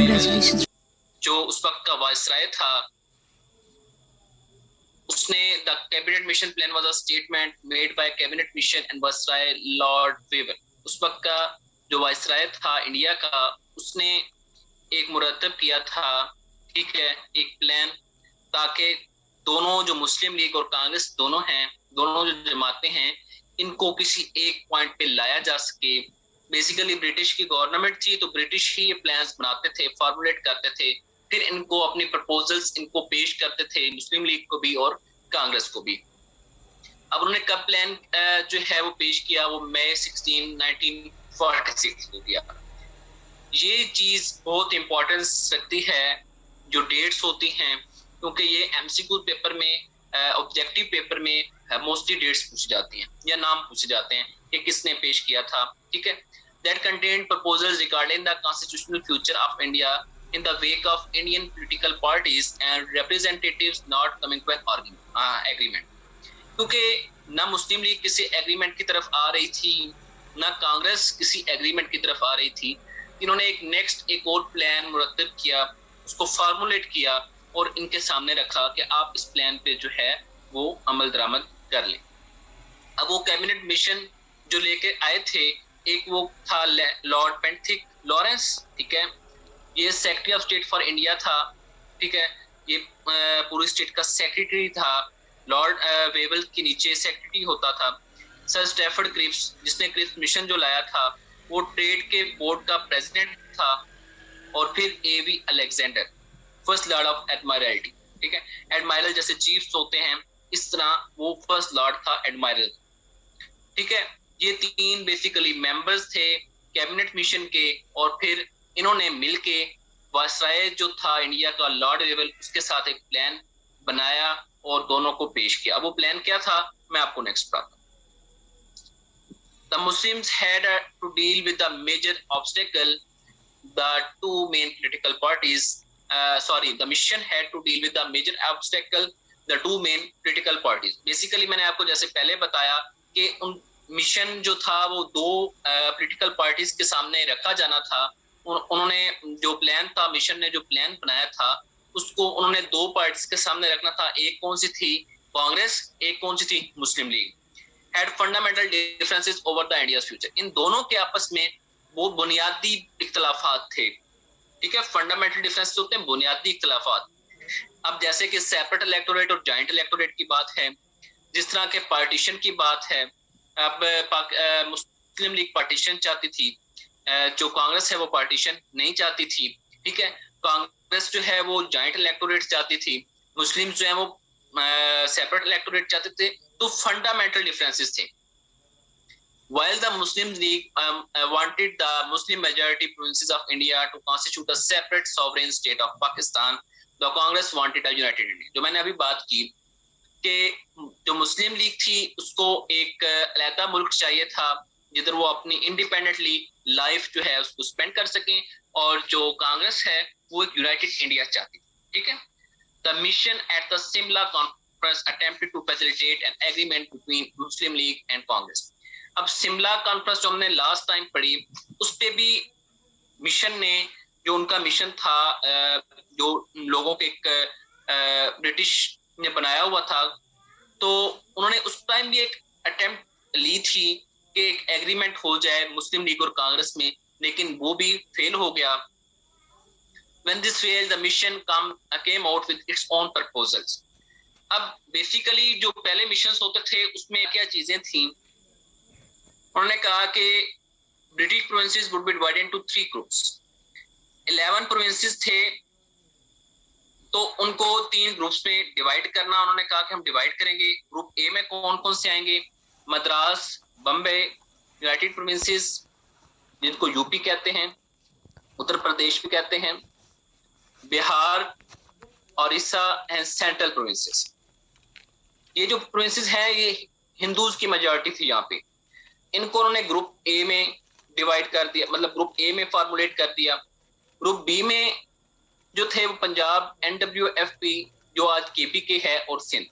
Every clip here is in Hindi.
Congratulations. जो उस वक्त का वायसराय था, उसने the cabinet mission plan was a statement made by cabinet mission and viceroy lord Wavell. उस वक्त का जो वायसराय था इंडिया का, उसने एक मुरतब किया था, ठीक है, एक प्लान, ताकि दोनों जो मुस्लिम लीग और कांग्रेस दोनों हैं, दोनों जो जमातें हैं, इनको किसी एक पॉइंट पे लाया जा सके। बेसिकली ब्रिटिश की गवर्नमेंट थी, तो ब्रिटिश ही ये प्लान्स बनाते थे, फॉर्मुलेट करते थे, फिर इनको अपनी प्रपोजल्स इनको पेश करते थे, मुस्लिम लीग को भी और कांग्रेस को भी। अब उन्होंने कब प्लान जो है वो पेश किया, वो मई 16 1946 को किया। ये चीज बहुत इंपॉर्टेंस रखती है, जो डेट्स होती हैं, क्योंकि ये एमसीक्यू पेपर में, ऑब्जेक्टिव पेपर में मोस्टली डेट्स पूछी जाती हैं या नाम पूछे जाते हैं कि किसने पेश किया था, ठीक है। That contained proposals regarding the constitutional future of India in the wake of Indian political parties and representatives not coming to an agreement. क्योंकि ना मुस्लिम लीग किसी एग्रीमेंट की तरफ आ रही थी, ना कांग्रेस किसी एग्रीमेंट की तरफ आ रही थी। इन्होंने एक और प्लान मुरतब किया, उसको फार्मुलेट किया और इनके सामने रखा कि आप इस प्लान पे जो है वो अमल दरामद कर लें। अब वो कैबिनेट मिशन जो लेके आए थे, एक वो था लॉर्ड पेंथिक लॉरेंस, ठीक है, ये secretary of state for India था, ठीक है, ये पूरी स्टेट का सेक्रेटरी था। लॉर्ड वेवल के नीचे सेक्रेटरी होता था सर स्टैफर्ड क्रिप्स, जिसने क्रिप्स मिशन जो लाया था, वो ट्रेड के बोर्ड का प्रेसिडेंट था। और फिर एवी अलेक्जेंडर, फर्स्ट लॉर्ड ऑफ एडमायरल्टी, ठीक है, एडमायरल जैसे चीफ्स होते हैं, इस तरह वो फर्स्ट लॉर्ड था एडमायरल, ठीक है। ये तीन बेसिकली मेंबर्स थे कैबिनेट मिशन के, और फिर इन्होंने मिलके वायसराय जो था इंडिया का लॉर्ड वेवल, उसके साथ एक प्लान बनाया और दोनों को पेश किया। वो प्लान क्या था, मैं आपको नेक्स्ट बताता हूं। The Muslims had to deal with the major obstacle, the two main political parties, the mission had to deal with the major obstacle, the two main political parties. Basically मैंने आपको जैसे पहले बताया कि उन मिशन जो था वो दो पॉलिटिकल पार्टीज के सामने रखा जाना था। उन्होंने जो प्लान था, मिशन ने जो प्लान बनाया था, उसको उन्होंने दो पार्टीज के सामने रखना था। एक कौन सी थी, कांग्रेस, एक कौन सी थी, Muslim League. Had fundamental differences over the India's future. इन दोनों के आपस में वो बुनियादी इख्तलाफात थे, ठीक है, फंडामेंटल डिफरेंसेस होते हैं, बुनियादी इख्तलाफात। अब जैसे कि सेपरेट इलेक्टोरेट और जॉइंट इलेक्टोरेट की बात है, जिस तरह के पार्टीशन की बात है। अब मुस्लिम लीग पार्टीशन चाहती थी, जो कांग्रेस है वो पार्टीशन नहीं चाहती थी, ठीक है। कांग्रेस जो है वो जॉइंट इलेक्टोरेट चाहती थी, मुस्लिम जो है वो सेपरेट इलेक्टोरेट चाहते थे। तो फंडामेंटल डिफरेंसेस थे। While the Muslim League wanted the Muslim majority provinces of India to constitute a separate sovereign state of Pakistan, the Congress wanted a united India. जो मैंने अभी बात की कि जो मुस्लिम लीग थी उसको एक अलग मुल्क चाहिए था, जिधर वो अपनी इंडिपेंडेंटली लाइफ जो है उसको स्पेंड कर सकें, और जो कांग्रेस है वो एक यूनाइटेड इंडिया चाहती, ठीक है। The mission at the Simla conference attempted to facilitate an agreement between Muslim League and Congress. अब सिमला कॉन्फ्रेंस जो हमने लास्ट टाइम पढ़ी, उस पे भी मिशन ने, जो उनका मिशन था, जो लोगों के ब्रिटिश ने बनाया हुआ था, तो उन्होंने उस टाइम भी एक अटेम्प्ट ली थी कि एक एग्रीमेंट हो जाए मुस्लिम लीग और कांग्रेस में, लेकिन वो भी फेल हो गया। When this failed, the mission came out with its own proposals. अब बेसिकली जो पहले मिशंस होते थे उसमें क्या चीजें थी, उन्होंने कहा कि British provinces would be divided into 3 groups. 11 provinces थे, तो उनको 3 ग्रुप्स में डिवाइड करना। उन्होंने कहा कि हम डिवाइड करेंगे। ग्रुप ए में कौन कौन से आएंगे, मद्रास, बम्बे, यूनाइटेड प्रोविंसेस जिनको यूपी कहते हैं, उत्तर प्रदेश भी कहते हैं, Bihar, Odisha and central provinces. ये जो प्रोविंसेस हैं ये हिंदूज की मेजॉरिटी थी यहाँ पे। इनको उन्होंने ग्रुप ए में डिवाइड कर दिया, मतलब ग्रुप ए में फॉर्मुलेट कर दिया। ग्रुप बी में जो थे वो पंजाब, NWFP जो आज KPK है, और सिंध।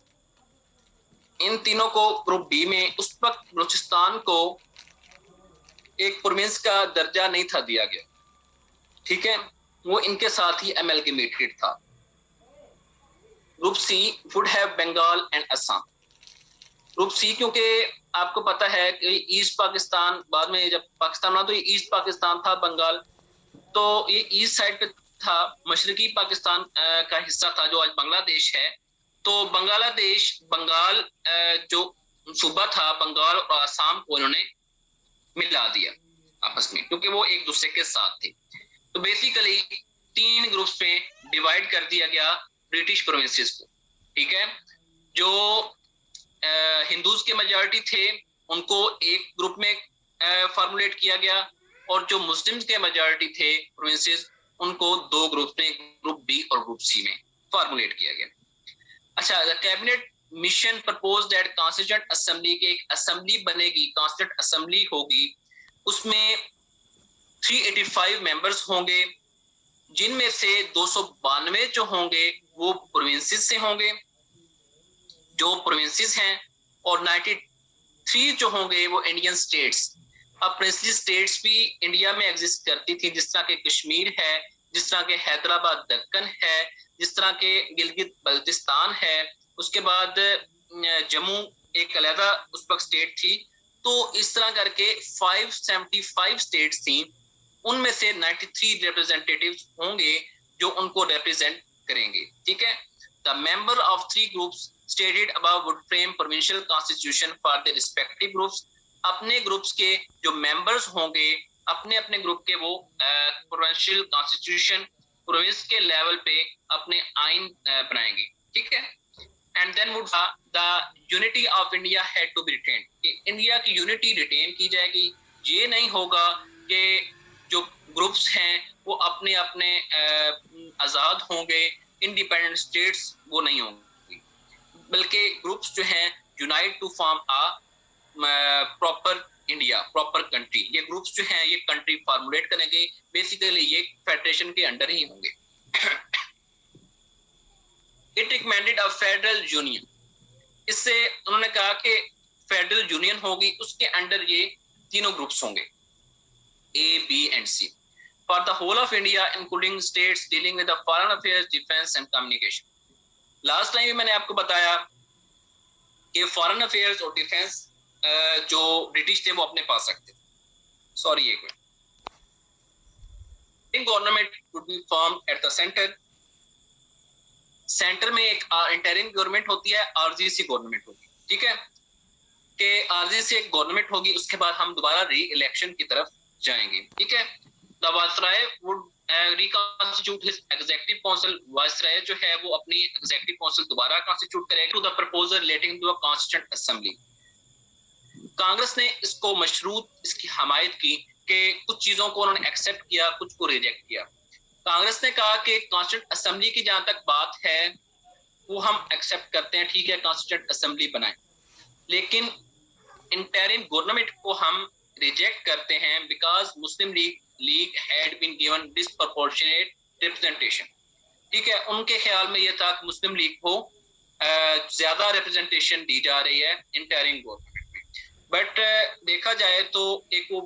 इन तीनों को ग्रुप बी में, उस वक्त बलूचिस्तान को एक प्रोविंस का दर्जा नहीं था दिया गया, ठीक है। वो इनके साथ ही एमलगेमेटेड था। Group C would have Bengal and Assam. Group C, क्योंकि आपको पता है कि ईस्ट पाकिस्तान, बाद में जब पाकिस्तान बना तो ये ईस्ट पाकिस्तान था, बंगाल तो ये ईस्ट साइड पे था, मशरकी पाकिस्तान का हिस्सा था जो आज बांग्लादेश है। तो बांग्लादेश, बंगाल जो सूबा था, बंगाल और आसाम को इन्होंने मिला दिया आपस में, क्योंकि वो एक दूसरे के साथ थे। तो बेसिकली 3 ग्रुप्स में डिवाइड कर दिया गया ब्रिटिश प्रोविंसेस को। ठीक है, जो हिंदूज के मेजॉरिटी थे उनको एक ग्रुप में फॉर्मुलेट किया गया, और जो मुस्लिम्स के मेजॉरिटी थे प्रोविंसेस उनको 2 ग्रुप में, ग्रुप बी और ग्रुप सी में फॉर्मुलेट किया गया। अच्छा, the cabinet mission propose that constituent assembly के एक असेंबली बनेगी, कॉन्स्टिट्यूएंट असेंबली होगी, उसमें 385 मेंबर्स होंगे, जिनमें से 292 जो होंगे वो प्रोविंसेस से होंगे, जो प्रोविंसेस हैं, और 93 जो होंगे वो इंडियन स्टेट्स। अब प्रिंसली स्टेट्स भी इंडिया में एग्जिस्ट करती थी, जिस तरह के कश्मीर है, जिस तरह के हैदराबाद दक्कन है, जिस तरह के गिलगित बल्तिस्तान है, उसके बाद जम्मू एक अलहदा उस वक्त स्टेट थी। तो इस तरह करके 575 स्टेट्स थी, उनमें से 93 रिप्रेजेंटेटिव्स होंगे जो उनको रिप्रेजेंट करेंगे। ठीक है, the member of 3 groups stated above would frame provincial constitution for the respective groups. अपने ग्रुप्स के जो मेंबर्स होंगे, अपने अपने ग्रुप के वो प्रोविंशियल कॉन्स्टिट्यूशन, प्रोविंस के लेवल पे अपने आइन बनाएंगे। ठीक है, and then would the unity of India had to be retain, India की यूनिटी रिटेन की जाएगी। ये नहीं होगा कि जो ग्रुप्स हैं वो अपने अपने आजाद होंगे, इंडिपेंडेंट स्टेट्स वो नहीं होंगी, बल्कि ग्रुप्स जो हैं unite to form a proper India, proper country. ये ग्रुप्स जो हैं ये कंट्री फॉर्मुलेट करेंगे, बेसिकली ये फेडरेशन के अंडर ही होंगे। It recommended a federal union, इससे उन्होंने कहा कि फेडरल यूनियन होगी, उसके अंडर ये तीनों ग्रुप्स होंगे, A, B and C, for the whole of India including states dealing with the foreign affairs, defence and communication. Last time भी मैंने आपको बताया कि फॉरेन अफेयर्स और डिफेंस जो ब्रिटिश थे वो अपने पास रखते थे। सॉरी, एक minute. Government would be formed at the centre, centre में एक इंटरिम गवर्नमेंट होती है, आरजीसी गवर्नमेंट होगी। ठीक है, कि आरजीसी एक गवर्नमेंट होगी, उसके बाद हम दोबारा री इलेक्शन की तरफ जाएंगे। ठीक है, the viceroy would reconstitute his executive council, viceroy जो है वो अपनी एग्जीक्यूटिव काउंसिल दोबारा कॉन्स्टिट्यूट करेगा to the proposal relating to a constituent assembly. Congress ने इसको मशरूत, इसकी हमायत की कि कुछ चीजों को उन्होंने एक्सेप्ट किया, कुछ को रिजेक्ट किया। कांग्रेस ने कहा कि कॉन्स्टिट्यूएंट असेंबली की जहां तक बात है वो हम एक्सेप्ट करते हैं, ठीक है, कॉन्स्टिट्यूएंट असेंबली बनाएं, लेकिन इंटरिम गवर्नमेंट को हम रिजेक्ट करते हैं because Muslim League had been given disproportionate representation. ठीक है, उनके ख्याल में ये था कि मुस्लिम लीग को ज्यादा रिप्रेजेंटेशन दी जा रही है इंटरिम गवर्नमेंट में, बट देखा जाए तो एक वो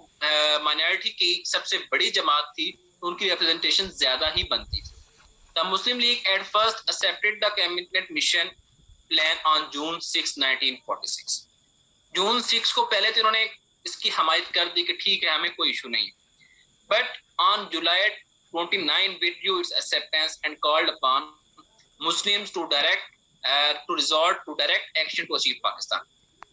माइनॉरिटी की सबसे बड़ी जमात थी, उनकी रिप्रेजेंटेशन ज्यादा ही बनती थी। The Muslim league at first accepted the cabinet mission plan on June 6, 1946। जून 6 को पहले तो इन्होंने इसकी हमायत कर दी कि ठीक है, हमें कोई इशू नहीं, but on July 29 withdrew its acceptance and called upon Muslims to resort to direct action to achieve Pakistan।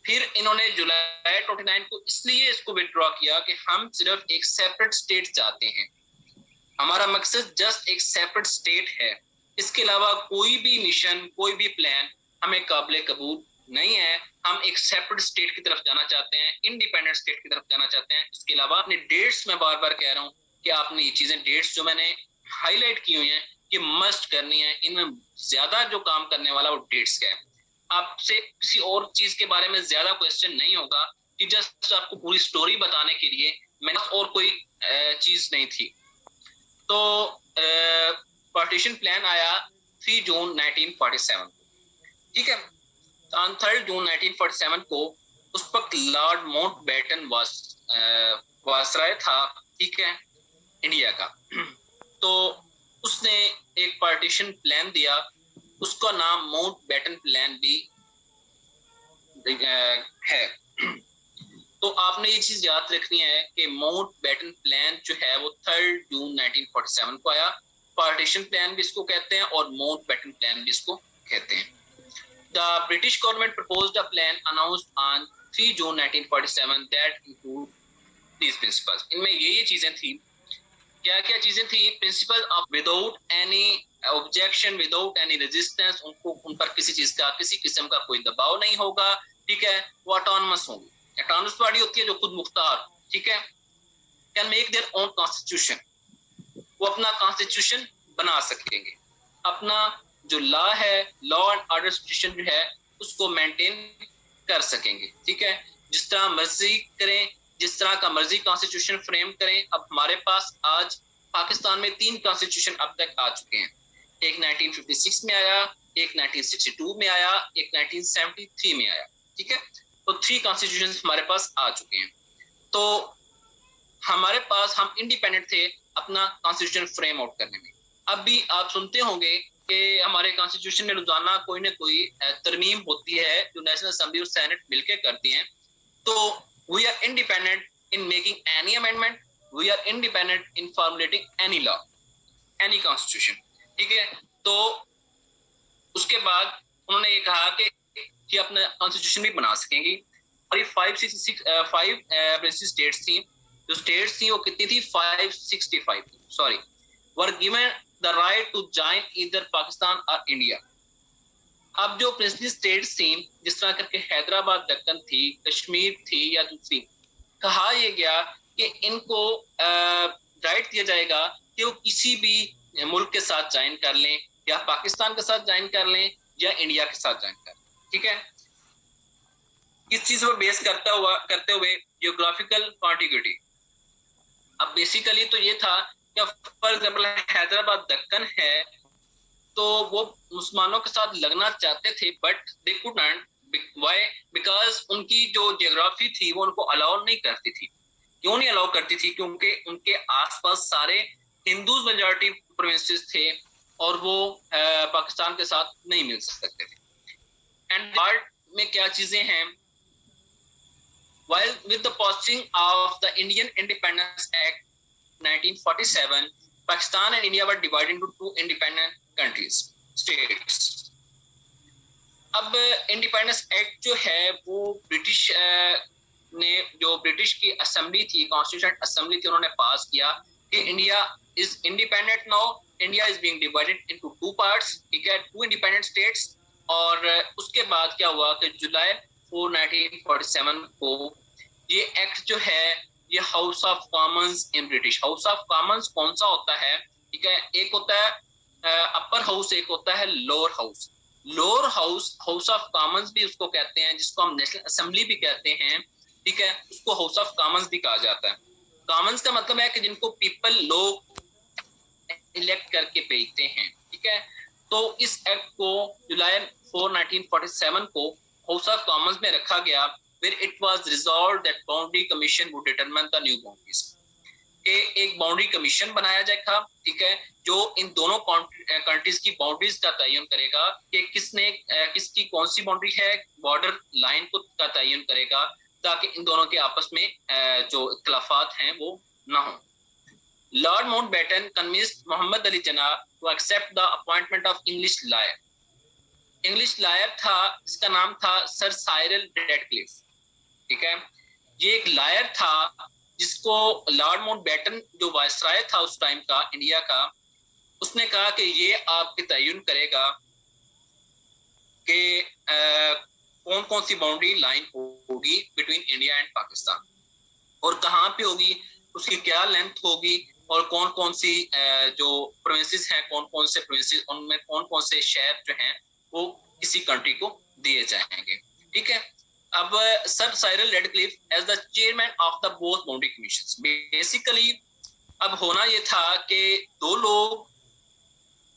फिर इन्होंने जुलाई 29 को इसलिए इसको विड्रॉ किया कि हम सिर्फ एक सेपरेट स्टेट चाहते हैं, हमारा मकसद जस्ट एक सेपरेट स्टेट है, इसके अलावा कोई भी मिशन, कोई भी प्लान हमें काबिल कबूल नहीं है। हम एक सेपरेट स्टेट की तरफ जाना चाहते हैं, इंडिपेंडेंट स्टेट की तरफ जाना चाहते हैं। इसके अलावा अपने डेट्स में बार बार कह रहा हूँ कि आपने ये चीजें, डेट्स जो मैंने हाईलाइट की हुई हैं, ये मस्ट करनी है, इनमें ज्यादा जो काम करने वाला वो डेट्स का है। आपसे किसी और चीज के बारे में ज्यादा क्वेश्चन नहीं होगा, कि जस्ट आपको पूरी स्टोरी बताने के लिए मैंने और कोई चीज नहीं थी। तो पार्टीशन प्लान आया 3 जून 1947। ठीक है, ऑन 3 जून 1947 को उस वक्त लॉर्ड माउंटबेटन वायसराय था, ठीक है, इंडिया का। तो उसने एक पार्टीशन प्लान दिया, उसका नाम माउंटबेटन प्लान भी है। तो आपने ये चीज याद रखनी है कि माउंटबेटन प्लान जो है वो 3 जून 1947 को आया। पार्टीशन प्लान भी इसको कहते हैं और माउंटबेटन प्लान भी इसको कहते हैं। The British government proposed a plan announced on 3 June 1947 that include these principles. इनमें ये चीजें थी। क्या क्या चीजें थी? Principle of without any objection, without any resistance, उनको उन पर किसी चीज का, किसी किस्म का कोई दबाव नहीं होगा, ठीक है। वो ऑटोनमस होंगी। ऑटोनमस बॉडी होती है जो खुद मुख्तार, ठीक है, can make their own constitution, वो अपना कॉन्स्टिट्यूशन बना सकेंगे, अपना जो लॉ है, लॉ एंड ऑर्डर सिचुएशन जो है उसको मेंटेन कर सकेंगे, ठीक है। जिस तरह मर्जी करें, जिस तरह का मर्जी कॉन्स्टिट्यूशन फ्रेम करें। अब हमारे पास आज पाकिस्तान में 3 कॉन्स्टिट्यूशन अब तक आ चुके हैं। एक 1956 में आया, एक 1962 में आया, एक 1973 में आया, ठीक है। तो 3 कॉन्स्टिट्यूशन हमारे पास आ चुके हैं। तो हमारे पास, हम इंडिपेंडेंट थे अपना कॉन्स्टिट्यूशन फ्रेम आउट करने में। अब भी आप सुनते होंगे कि हमारे कॉन्स्टिट्यूशन में रोजाना कोई ना कोई तरमीम होती है जो नेशनल असेंबली और सेनेट मिलकर करती हैं। तो we are independent in making any amendment, we are independent in formulating any law, any constitution, ठीक है। तो उसके बाद उन्होंने ये कहा कि अपना कॉन्स्टिट्यूशन भी बना सकेंगी। और ये 5 स्टेट्स थी। जो स्टेट्स थी वो कितनी थी? 565, sorry, were given the right to join either Pakistan और इंडिया। अब जो प्रिंसली स्टेट्स थी, जिस तरह करके हैदराबाद, दक्कन थी, कश्मीर थी या दूसरी, कहा यह गया कि इनको राइट दिया जाएगा कि वो किसी भी मुल्क के साथ ज्वाइन कर लें, या पाकिस्तान के साथ ज्वाइन कर लें या इंडिया के साथ ज्वाइन कर लें, ठीक है। इस चीज पर बेस करते हुए जियोग्राफिकल कॉन्टिग्यूटी। अब बेसिकली तो ये था कि फॉर एग्जाम्पल हैदराबाद दक्कन है, तो वो मुसलमानों के साथ लगना चाहते थे, but they could not. Why? Because उनकी जो जियोग्राफी थी वो उनको अलाउ नहीं करती थी। क्यों नहीं अलाउ करती थी? क्योंकि उनके आसपास सारे हिंदूज मेजॉरिटी प्रोविंसेस थे और वो पाकिस्तान के साथ नहीं मिल सकते थे। एंड पार्ट में क्या चीजें हैं? While with the passing of the Indian Independence Act 1947, Pakistan and India were divided into 2 independent countries, states. अब इंडिपेंडेंस एक्ट जो है वो ब्रिटिश ने, जो ब्रिटिश की असेंबली थी, कॉन्स्टिट्यूशन असेंबली थी, उन्होंने पास किया कि India is independent now, India is being divided into 2 parts, ठीक है, 2 इंडिपेंडेंट स्टेट्स। और उसके बाद क्या हुआ कि जुलाई 4, 1947 को ये एक्ट जो है, ये house of Commons in British, house of Commons कौन सा होता है, ठीक है, एक होता है अपर हाउस, एक होता है lower house. Lower house, house of Commons भी उसको कहते हैं, जिसको हम नेशनल असेंबली भी कहते हैं, ठीक है, उसको हाउस ऑफ कॉमन्स भी कहा जाता है। कॉमन्स का मतलब है कि जिनको पीपल, लोग इलेक्ट करके भेजते हैं, ठीक है। तो इस एक्ट को जुलाई 4, 1947 को हाउस ऑफ कॉमन्स में रखा गया, where it was resolved that boundary commission would determine the new boundaries, कि एक बाउंड्री कमीशन बनाया जाएगा, ठीक है, जो इन दोनों कंट्रीज की बाउंड्रीज का तयन करेगा कि किसकी कौन सी बाउंड्री है, बॉर्डर लाइन को का तयन करेगा, ताकि इन दोनों के आपस में जो इख्तिलाफात हैं वो ना हो। Lord Mountbatten convinced Mohammad Ali Jinnah to accept the appointment of English lawyer. English lawyer था, इसका नाम था सर साइरल रेडक्लिफ, ठीक है। ये एक लॉयर था जिसको लॉर्ड माउंटबेटन जो वायसराय था उस टाइम का इंडिया का, उसने कहा कि ये आपके तयन करेगा कि कौन कौन सी बाउंड्री लाइन होगी बिटवीन इंडिया एंड पाकिस्तान, और कहाँ पे होगी, उसकी क्या लेंथ होगी, और कौन कौन सी जो प्रोविंसेस हैं, कौन कौन से प्रोविंसेस, उनमें कौन कौन से शहर जो हैं वो किसी कंट्री को दिए जाएंगे, ठीक है। अब sir Cyril Radcliffe as the chairman of the both boundary commissions, basically अब होना ये था कि 2 लोग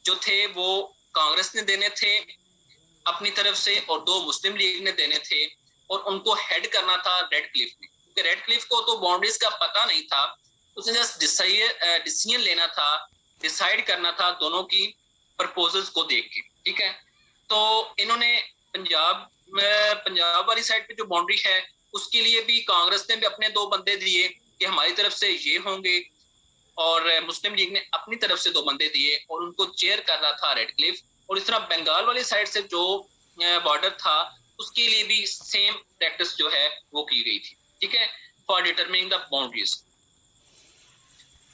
जो थे वो कांग्रेस ने देने थे अपनी तरफ से, और 2 मुस्लिम लीग ने देने थे, और उनको हेड करना था रेडक्लिफ ने, क्योंकि रेडक्लिफ को तो बाउंड्रीज का पता नहीं था, उसने जस्ट डिसीजन लेना था डिसाइड करना था दोनों की प्रपोजल्स को देख के, ठीक है। तो इन्होंने पंजाब वाली साइड पे जो बाउंड्री है उसके लिए भी कांग्रेस ने भी अपने 2 बंदे दिए कि हमारी तरफ से ये होंगे, और मुस्लिम लीग ने अपनी तरफ से 2 बंदे दिए और उनको चेयर कर रहा था रेडक्लिफ। और इस तरह बंगाल वाली साइड से जो बॉर्डर था उसके लिए भी सेम प्रैक्टिस जो है वो की गई थी, ठीक है। For determining the boundaries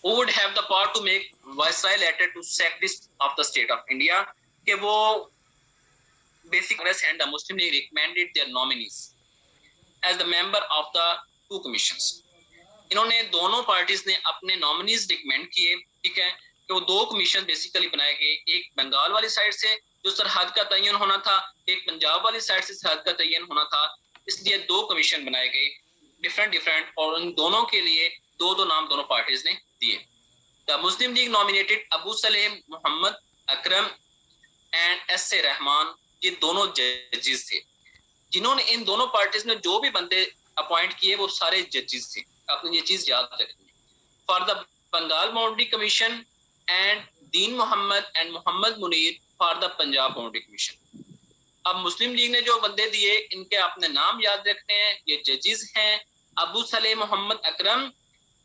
who would have the power to make viceroy letter to secretaries of the state of India कि वो basic Congress and the Muslim League recommended their nominees as the member of the 2 commissions। इन्होंने दोनों पार्टीज ने अपने नॉमिनीज रिकमेंड किए, ठीक है, कि वो 2 कमीशन बेसिकली बनाए गए, एक बंगाल वाली साइड से जो सरहद का तयन होना था, एक पंजाब वाली साइड से सरहद का तयन होना था। इसलिए 2 कमीशन बनाए गए डिफरेंट, और उन दोनों के लिए 2 नाम दोनों पार्टीज ने दिए। The Muslim League nominated Abu Salem Mohammad Akram and एस.ए. Rahman, ये दोनों जजेस थे जिन्होंने इन दोनों पार्टीज ने जो भी बंदे अपॉइंट किए वो सारे जजेस थे। आपने ये चीज याद रखनी है। For the Bengal boundary commission and Din Mohammad and Mohammad Munir for the Punjab boundary commission. अब मुस्लिम लीग ने जो बंदे दिए इनके आपने नाम याद रखने हैं। ये जजेस हैं अबू सलेम मोहम्मद अकरम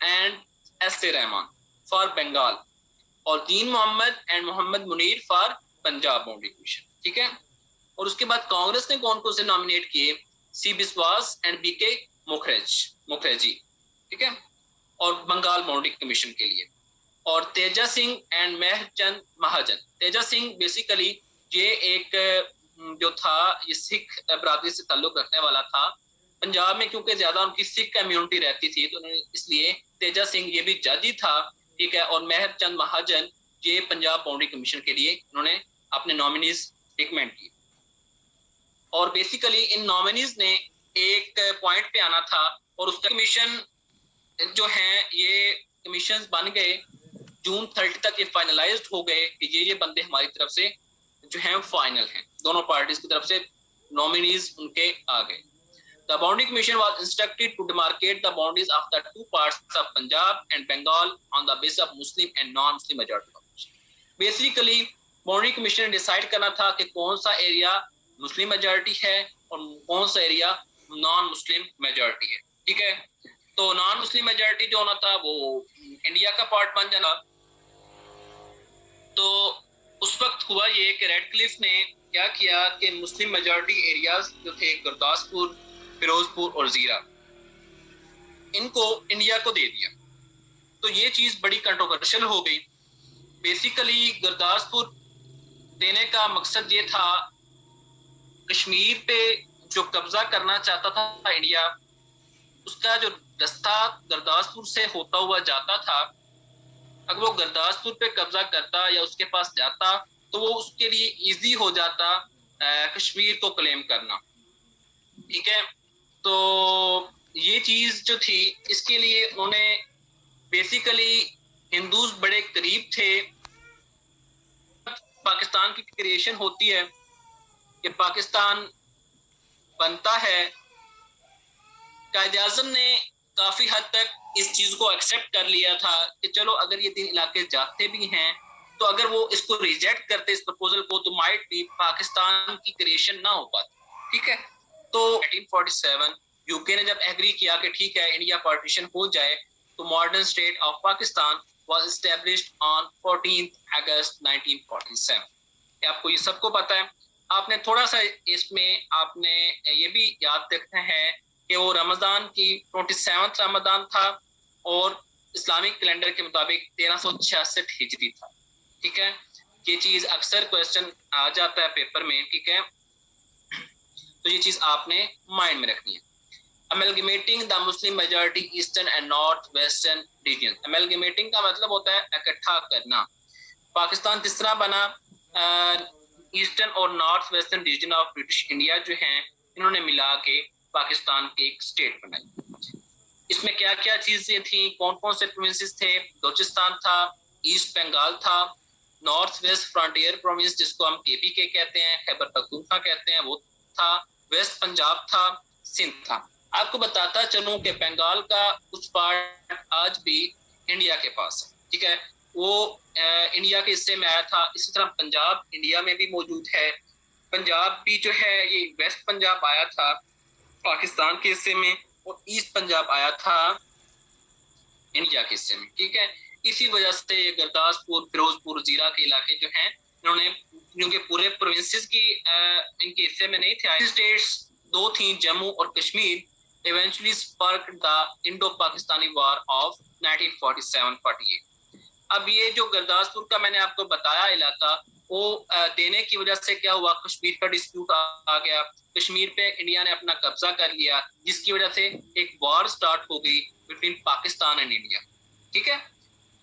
एंड एस.ए. रहमान फॉर बंगाल, और Din Mohammad and Mohammad Munir for Punjab boundary commission, ठीक है। और उसके बाद कांग्रेस ने कौन कौन से नॉमिनेट किए? C Biswas and B K. Mukherjee, ठीक है, और बंगाल बाउंड्री कमीशन के लिए, और तेजा सिंह एंड महचंद महाजन। तेजा सिंह बेसिकली ये एक जो था ये सिख बरादरी से ताल्लुक रखने वाला था। पंजाब में क्योंकि ज्यादा उनकी सिख कम्युनिटी रहती थी तो उन्होंने इसलिए तेजा सिंह ये भी जज ही था, ठीक है, और महचंद महाजन ये पंजाब बाउंड्री कमीशन के लिए उन्होंने अपने नॉमिनीज रिकमेंड किए। और बेसिकली इन नॉमिनीज ने एक पॉइंट पे आना था और उसका कमीशन जो है ये कमीशन बन गए जून 30 तक, ये फाइनलाइज्ड हो गए कि ये बंदे हमारी तरफ से जो हैं फाइनल हैं, दोनों पार्टीज की तरफ से नॉमिनीज उनके आ गए। The boundary commission was instructed to demarcate the boundaries of the 2 parts of Punjab and Bengal on the basis of Muslim and non-Muslim majority population। Basically, boundary commission ने डिसाइड करना था कि कौन सा एरिया मुस्लिम मेजॉरिटी है और कौन सा एरिया नॉन मुस्लिम मेजॉरिटी है, ठीक है। तो नॉन मुस्लिम मेजॉरिटी जो होना था वो इंडिया का पार्ट बन जाना। तो उस वक्त हुआ ये कि रेडक्लिफ ने क्या किया कि मुस्लिम मेजॉरिटी एरियाज जो थे गुरदासपुर, फिरोजपुर और जीरा, इनको इंडिया को दे दिया। तो ये चीज बड़ी कंट्रोवर्शियल हो गई। बेसिकली गुरदासपुर देने का मकसद ये था कश्मीर पे जो कब्जा करना चाहता था इंडिया, उसका जो रास्ता गुरदासपुर से होता हुआ जाता था, अगर वो गुरदासपुर पे कब्जा करता या उसके पास जाता तो वो उसके लिए इजी हो जाता कश्मीर को क्लेम करना, ठीक है। तो ये चीज जो थी इसके लिए उन्होंने बेसिकली हिंदूज बड़े करीब थे। पाकिस्तान की क्रिएशन होती है कि पाकिस्तान बनता है, कायद-ए-आज़म ने काफी हद तक इस चीज को एक्सेप्ट कर लिया था कि चलो अगर ये 3 इलाके जाते भी हैं तो अगर वो इसको रिजेक्ट करते इस प्रपोजल को तो माइट भी पाकिस्तान की क्रिएशन ना हो पाती, ठीक है। तो 1947 यूके ने जब एग्री किया कि ठीक है इंडिया पार्टीशन हो जाए तो modern state of Pakistan was established on 14 अगस्त 1947। आपको ये सबको पता है। आपने थोड़ा सा इसमें आपने ये भी याद रखना है कि वो रमजान की 27 रमजान था और इस्लामिक कैलेंडर के मुताबिक 1366 हिजरी था, ठीक है। ये चीज अक्सर क्वेश्चन आ जाता है पेपर में, ठीक है, तो ये चीज आपने माइंड में रखनी है। Amalgamating the Muslim majority eastern and north western region. Amalgamating का मतलब होता है इकट्ठा करना। पाकिस्तान किस तरह बना? ईस्टर्न और north western reason of British India जो हैं इन्होंने मिला के पाकिस्तान के एक स्टेट बनाई। इसमें क्या क्या चीजें थी, कौन कौन से प्रोविंसेस थे? बलोचिस्तान था, ईस्ट बंगाल था, नॉर्थ वेस्ट फ्रंटियर प्रोविंस जिसको हम केपीके कहते हैं, खैबर पख्तूनख्वा कहते हैं वो था, वेस्ट पंजाब था, सिंध था। आपको बताता चलूं कि बंगाल का कुछ पार्ट आज भी इंडिया के पास है, ठीक है। वो इंडिया के हिस्से में आया था। इसी तरह पंजाब इंडिया में भी मौजूद है। पंजाब भी जो है ये वेस्ट पंजाब आया था पाकिस्तान के हिस्से में, और ईस्ट पंजाब आया था इंडिया के हिस्से में, ठीक है। इसी वजह से गुरदासपुर, फिरोजपुर, जीरा के इलाके जो हैं इन्होंने, क्योंकि पूरे प्रोविंसेस की इनके हिस्से में नहीं थे, स्टेट्स दो थी, जम्मू और Kashmir, eventually sparked the Indo-Pakistani War of 1947-48। अब ये जो गुरदासपुर का मैंने आपको बताया इलाका, वो देने की वजह से क्या हुआ, कश्मीर का डिस्प्यूट आ गया, कश्मीर पे इंडिया ने अपना कब्जा कर लिया, जिसकी वजह से एक वॉर स्टार्ट हो गई बिटवीन पाकिस्तान एंड इंडिया, ठीक है।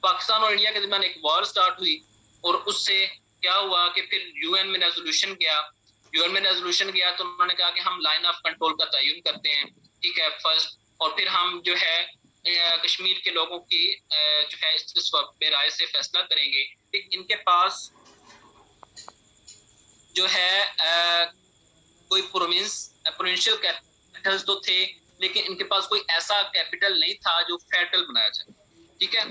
पाकिस्तान और इंडिया के दरमियान एक वॉर स्टार्ट हुई, और उससे क्या हुआ कि फिर यूएन में रेजोल्यूशन गया। तो उन्होंने कहा कि हम लाइन ऑफ कंट्रोल का तयन करते हैं, ठीक है, फर्स्ट, और फिर हम जो है कश्मीर के लोगों की जो है इस पे राय से फैसला करेंगे। इनके पास जो है कोई प्रोविंशियल कैपिटल्स तो थे, लेकिन इनके पास कोई ऐसा कैपिटल नहीं था जो फेडरल बनाया जाए, ठीक है।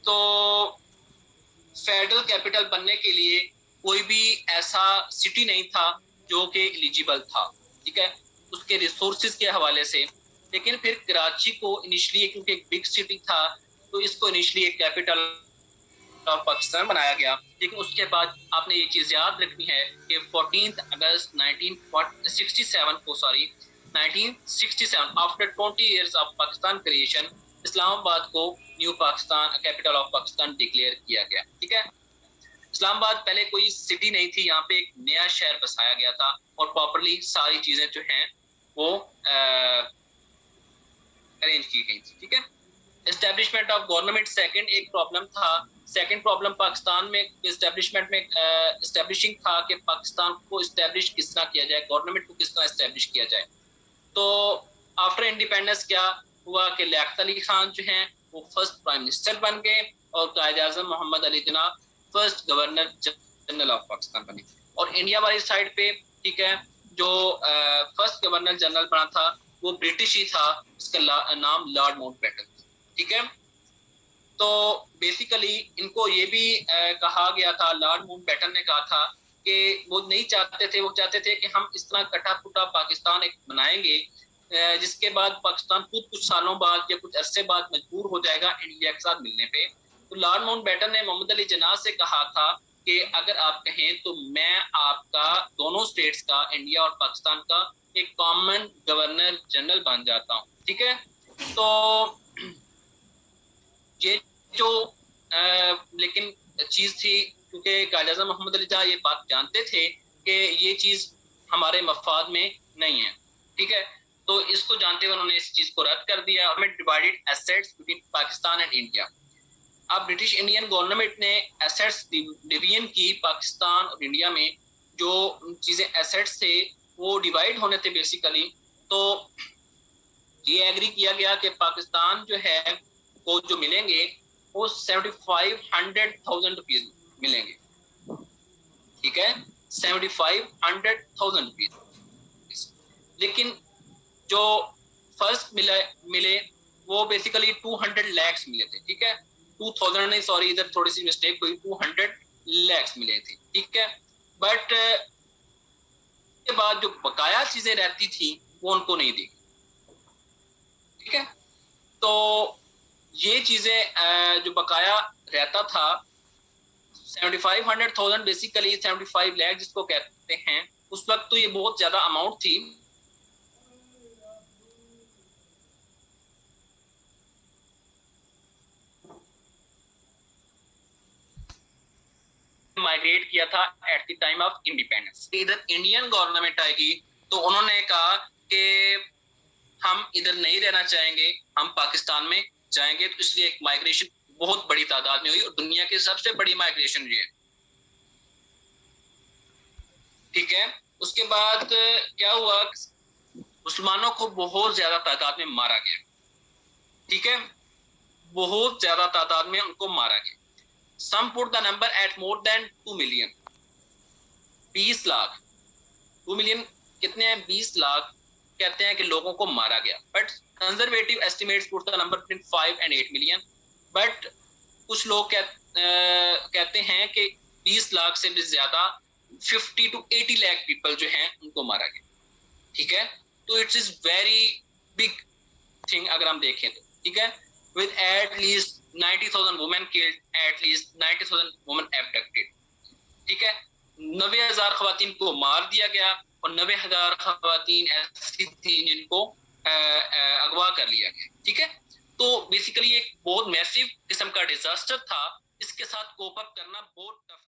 तो फेडरल कैपिटल बनने के लिए कोई भी ऐसा सिटी नहीं था जो कि एलिजिबल था, ठीक है, उसके रिसोर्सेज के हवाले से। लेकिन फिर कराची को इनिशियली, क्योंकि एक बिग सिटी था, तो इसको इनिशियली एक कैपिटल ऑफ पाकिस्तान बनाया गया। लेकिन उसके बाद आपने ये चीज याद रखनी है कि 14 अगस्त 1967 after 20 years of Pakistan creation, Islamabad को new Pakistan, capital of Pakistan declare किया गया, ठीक है। इस्लामाबाद पहले कोई सिटी नहीं थी, यहाँ पे एक नया शहर बसाया गया था, और प्रॉपर्ली सारी चीजें जो हैं वो अरेंज की गई थी, ठीक है। एस्टेब्लिशमेंट ऑफ गवर्नमेंट सेकंड एक प्रॉब्लम था। सेकंड प्रॉब्लम पाकिस्तान में एस्टेब्लिशमेंट में एस्टेब्लिशिंग था कि पाकिस्तान को एस्टेब्लिश किस तरह किया जाए, गवर्नमेंट को किस तरह एस्टेब्लिश किया जाए। तो आफ्टर इंडिपेंडेंस क्या हुआ कि लियाकत अली खान जो हैं वो फर्स्ट प्राइम मिनिस्टर बन गए, और Quaid Azam Mohammad Ali Jinnah first governor general of Pakistan बने। और इंडिया वाली साइड पे, ठीक है, जो फर्स्ट गवर्नर जनरल बना था वो ब्रिटिश ही था, उसका नाम लॉर्ड माउंटबेटन, ठीक है। तो बेसिकली इनको ये भी कहा गया था, लॉर्ड माउंटबेटन ने कहा था कि वो नहीं चाहते थे, वो चाहते थे कि हम इस तरह कटा फुटा पाकिस्तान एक बनाएंगे, जिसके बाद पाकिस्तान खुद कुछ सालों बाद या कुछ अरसे बाद मजबूर हो जाएगा इंडिया के साथ मिलने पे। तो लॉर्ड माउंटबेटन ने मोहम्मद अली जिन्ना से कहा था कि अगर आप कहें तो मैं आपका दोनों स्टेट्स का, इंडिया और पाकिस्तान का, एक कॉमन गवर्नर जनरल बन जाता हूँ, ठीक है। तो ये जो लेकिन चीज थी, क्योंकि कायद आज़म मोहम्मद अली जिन्ना ये बात जानते थे कि ये चीज हमारे मफाद में नहीं है, ठीक है। तो इसको जानते हुए उन्होंने इस चीज को रद्द कर दिया, और divided assets between Pakistan and India. अब ब्रिटिश इंडियन गवर्नमेंट ने एसेट्स डिवीजन की पाकिस्तान और इंडिया में, जो चीजें एसेट्स थे वो डिवाइड होने थे बेसिकली। तो ये एग्री किया गया कि पाकिस्तान जो है को जो मिलेंगे वो 75,100,000 रुपीज मिलेंगे, ठीक है, 75,100,000 रुपीज। लेकिन जो फर्स्ट मिले वो बेसिकली 200 lakhs मिले थे, ठीक है, 2000 नहीं, सॉरी इधर थोड़ी सी मिस्टेक हुई, 200 lakhs मिले थे, ठीक है। बट के बाद जो बकाया चीजें रहती थी वो उनको नहीं दी, ठीक है। तो ये चीजें जो बकाया रहता था 75,100,000, बेसिकली 75 लाख जिसको कहते हैं, उस वक्त तो ये बहुत ज्यादा अमाउंट थी। माइग्रेट किया था at the time of independence. इधर इंडियन गवर्नमेंट आएगी तो उन्होंने कहा कि हम इधर नहीं रहना चाहेंगे, हम पाकिस्तान में जाएंगे। तो इसलिए एक माइग्रेशन बहुत बड़ी तादाद में हुई, और दुनिया की सबसे बड़ी माइग्रेशन ये है, ठीक है। उसके बाद क्या हुआ, मुसलमानों को बहुत ज्यादा तादाद में मारा गया, ठीक है, बहुत ज्यादा तादाद में उनको मारा गया। Some put the number at more than 2 million, 20 lakh, 2 million कितने हैं, 20 लाख कहते हैं कि लोगों को मारा गया। But conservative estimates put the number between 5 and 8 million। But कुछ लोग कहते हैं कि 20 लाख से भी ज्यादा 50 to 80 लाख पीपल जो हैं उनको मारा गया। ठीक है, तो it is very big thing अगर हम देखें तो। ठीक है, with at least 90,000 women killed, at least 90,000 women abducted। ठीक है, 90,000 खवातीन को मार दिया गया और 90,000 खवातीन ऐसी थी जिनको अगवा कर लिया गया। ठीक है, तो बेसिकली एक बहुत मैसिव किस्म का डिजास्टर था, इसके साथ कोप अप करना बहुत टफ